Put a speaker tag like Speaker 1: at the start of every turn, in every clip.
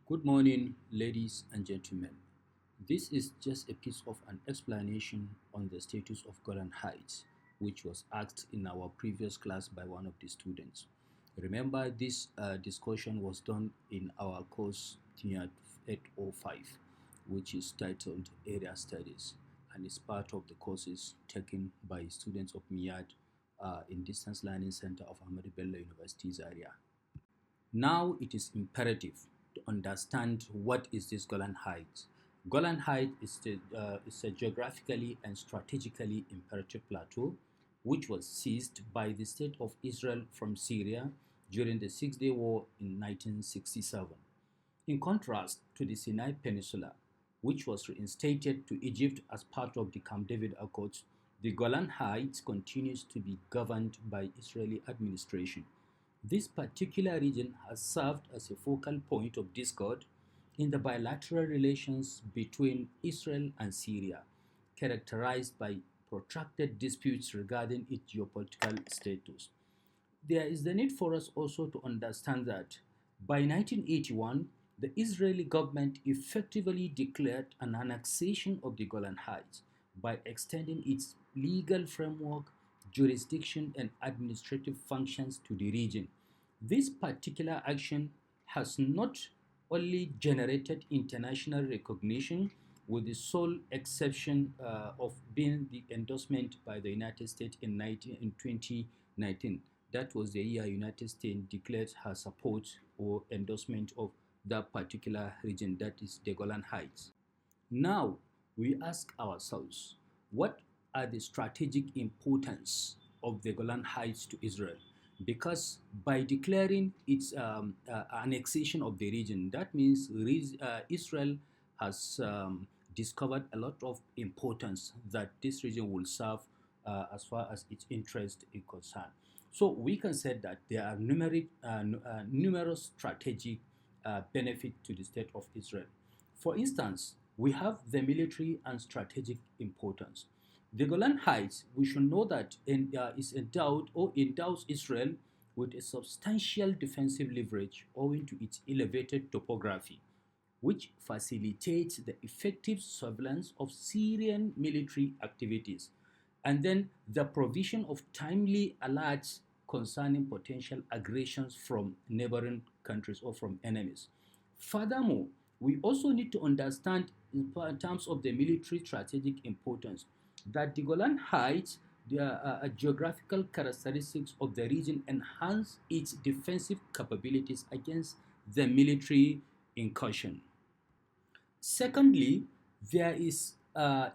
Speaker 1: Good morning, ladies and gentlemen. This is just a piece of an explanation on the status of Golan Heights, which was asked in our previous class by one of the students. Remember, this discussion was done in our course TNAT 805, which is titled Area Studies, and is part of the courses taken by students of MIAD in Distance Learning Center of Ahmadu Bello University's area. Now it is imperative to understand what is this Golan Heights. Golan Heights is a geographically and strategically imperative plateau which was seized by the state of Israel from Syria during the Six-Day War in 1967. In contrast to the Sinai Peninsula, which was reinstated to Egypt as part of the Camp David Accords, the Golan Heights continues to be governed by Israeli administration. This particular region has served as a focal point of discord in the bilateral relations between Israel and Syria, characterized by protracted disputes regarding its geopolitical status. There is the need for us also to understand that by 1981, the Israeli government effectively declared an annexation of the Golan Heights by extending its legal framework, jurisdiction, and administrative functions to the region. This particular action has not only generated international recognition, with the sole exception of being the endorsement by the United States in 2019. That was the year United States declared her support or endorsement of that particular region, that is the Golan Heights. Now, we ask ourselves, what are the strategic importance of the Golan Heights to Israel? Because by declaring its annexation of the region, that means Israel has discovered a lot of importance that this region will serve as far as its interest is concerned. So we can say that there are numerous strategic benefits to the state of Israel. For instance, we have the military and strategic importance. The Golan Heights, we should know that is endowed or endows Israel with a substantial defensive leverage owing to its elevated topography, which facilitates the effective surveillance of Syrian military activities, and then the provision of timely alerts concerning potential aggressions from neighboring countries or from enemies. Furthermore, we also need to understand in terms of the military strategic importance that the Golan Heights, the geographical characteristics of the region enhance its defensive capabilities against the military incursion. Secondly, there is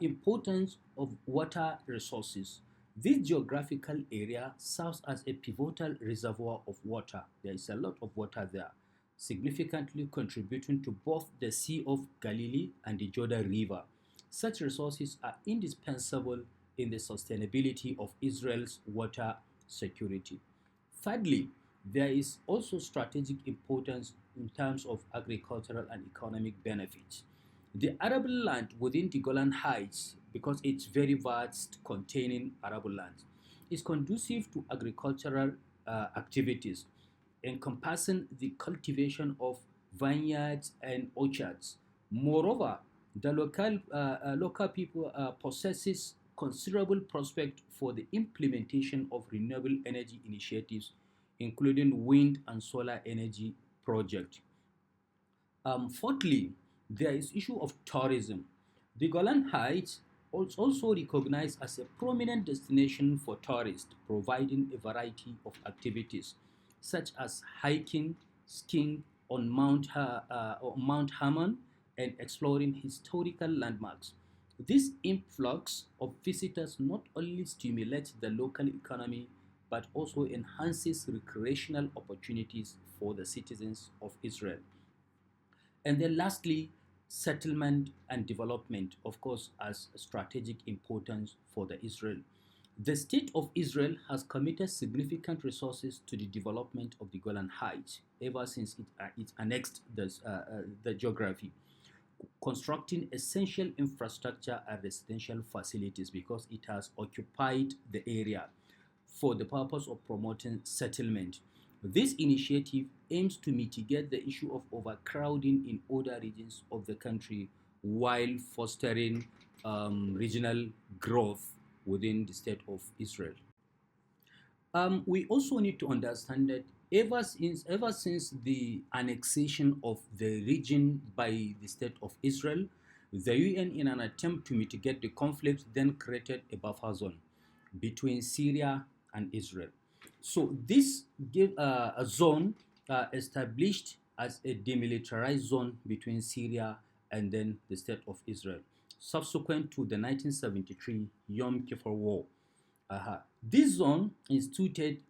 Speaker 1: importance of water resources. This geographical area serves as a pivotal reservoir of water. There is a lot of water there, significantly contributing to both the Sea of Galilee and the Jordan River. Such resources are indispensable in the sustainability of Israel's water security. Thirdly, there is also strategic importance in terms of agricultural and economic benefits. The arable land within the Golan Heights, because it's very vast, containing arable land, is conducive to agricultural activities, encompassing the cultivation of vineyards and orchards. Moreover, the local people possesses considerable prospect for the implementation of renewable energy initiatives, including wind and solar energy projects. Fourthly, there is issue of tourism. The Golan Heights is also recognized as a prominent destination for tourists, providing a variety of activities such as hiking, skiing on Mount Hermon, and exploring historical landmarks. This influx of visitors not only stimulates the local economy but also enhances recreational opportunities for the citizens of Israel. And then lastly, settlement and development, of course, as strategic importance for the Israel. The state of Israel has committed significant resources to the development of the Golan Heights ever since it annexed the geography, constructing essential infrastructure and residential facilities because it has occupied the area for the purpose of promoting settlement. This initiative aims to mitigate the issue of overcrowding in other regions of the country while fostering regional growth within the state of Israel. We also need to understand that ever since the annexation of the region by the state of Israel, the UN, in an attempt to mitigate the conflict, then created a buffer zone between Syria and Israel. So this gave a zone established as a demilitarized zone between Syria and then the state of Israel, subsequent to the 1973 Yom Kippur War. This zone, instituted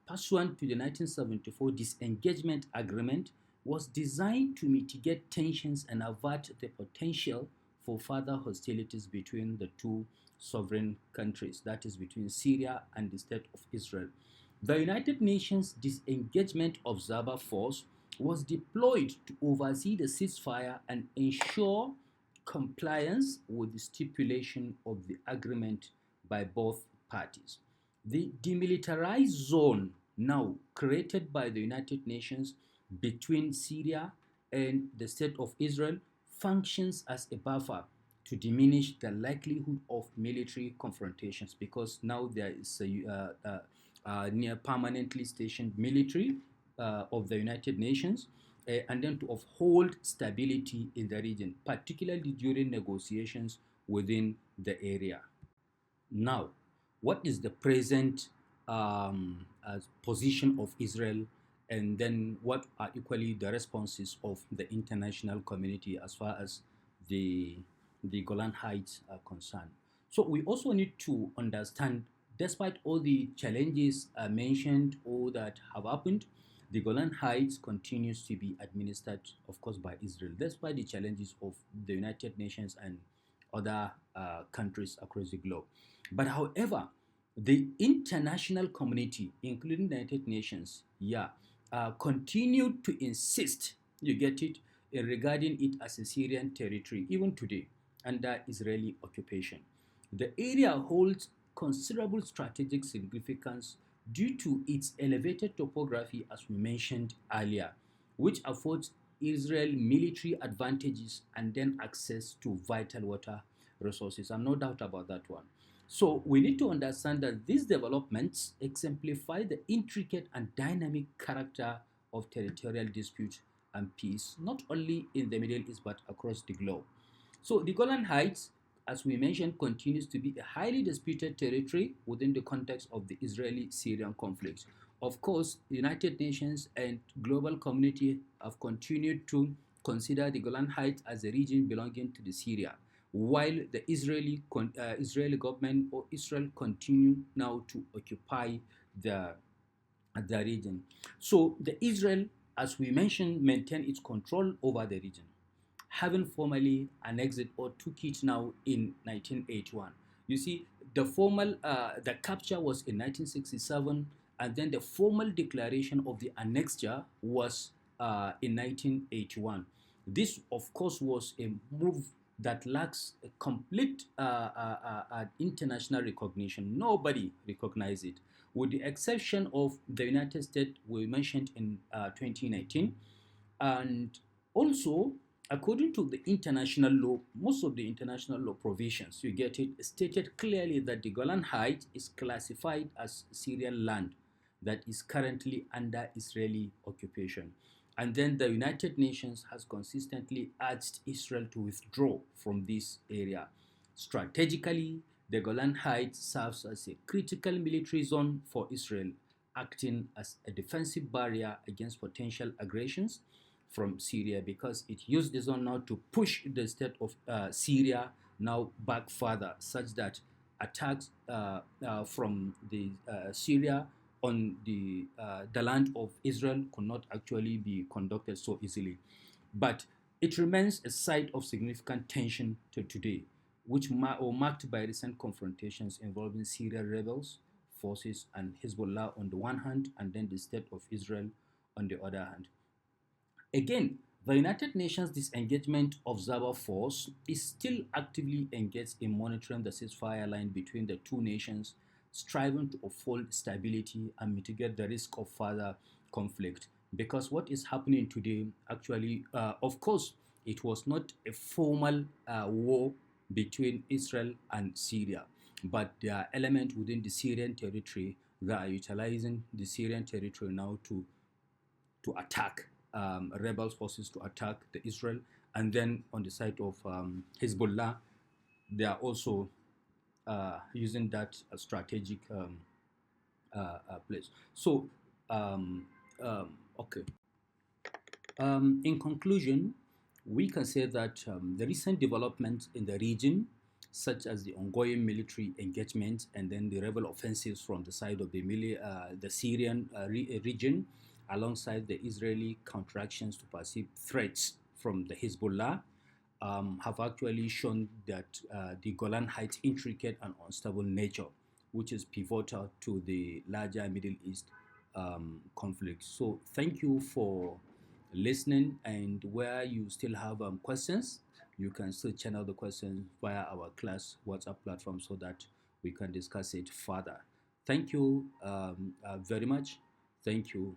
Speaker 1: pursuant to the 1974 Disengagement Agreement, was designed to mitigate tensions and avert the potential for further hostilities between the two sovereign countries, that is, between Syria and the State of Israel. The United Nations Disengagement Observer Force was deployed to oversee the ceasefire and ensure compliance with the stipulation of the agreement by both parties. The demilitarized zone now created by the United Nations between Syria and the State of Israel functions as a buffer to diminish the likelihood of military confrontations, because now there is a near permanently stationed military of the United Nations, and then to uphold stability in the region, particularly during negotiations within the area. Now, what is the present position of Israel, and then what are equally the responses of the international community as far as the Golan Heights are concerned? So we also need to understand, despite all the challenges mentioned or that have happened, the Golan Heights continues to be administered, of course, by Israel, despite the challenges of the United Nations and other countries across the globe. But however, the international community, including the United Nations, continued to insist, you get it, regarding it as a Syrian territory, even today, under Israeli occupation. The area holds considerable strategic significance due to its elevated topography, as we mentioned earlier, which affords Israel military advantages and then access to vital water resources. And no doubt about that one. So we need to understand that these developments exemplify the intricate and dynamic character of territorial dispute and peace, not only in the Middle East but across the globe. So the Golan Heights, as we mentioned, continues to be a highly disputed territory within the context of the Israeli-Syrian conflict. Of course, the United Nations and global community have continued to consider the Golan Heights as a region belonging to the Syria, while the Israeli government or Israel continue now to occupy the region. So the Israel, as we mentioned, maintain its control over the region, having formally annexed it or took it now in 1981. You see, the capture was in 1967, and then the formal declaration of the annexure was in 1981. This, of course, was a move that lacks a complete international recognition. Nobody recognized it, with the exception of the United States, we mentioned in 2019. And also, according to the international law, most of the international law provisions, you get it, stated clearly that the Golan Heights is classified as Syrian land that is currently under Israeli occupation. And then the United Nations has consistently urged Israel to withdraw from this area. Strategically, the Golan Heights serves as a critical military zone for Israel, acting as a defensive barrier against potential aggressions from Syria, because it used the zone now to push the state of Syria now back further, such that attacks from the Syria on the land of Israel could not actually be conducted so easily. But it remains a site of significant tension to today, which marked by recent confrontations involving Syrian rebels forces and Hezbollah on the one hand, and then the state of Israel on the other hand. Again, the United Nations Disengagement Observer Force is still actively engaged in monitoring the ceasefire line between the two nations, striving to uphold stability and mitigate the risk of further conflict. Because what is happening today, actually, of course, it was not a formal war between Israel and Syria, but there are elements within the Syrian territory that are utilizing the Syrian territory now to attack rebel forces, to attack the Israel. And then on the side of Hezbollah, they are also using that strategic place. So, okay. In conclusion, we can say that the recent developments in the region, such as the ongoing military engagement and then the rebel offensives from the side of the Syrian region, alongside the Israeli counteractions to perceived threats from the Hezbollah, have actually shown that the Golan Heights' intricate and unstable nature, which is pivotal to the larger Middle East conflict. So, thank you for listening. And where you still have questions, you can still channel the questions via our class WhatsApp platform so that we can discuss it further. Thank you very much. Thank you.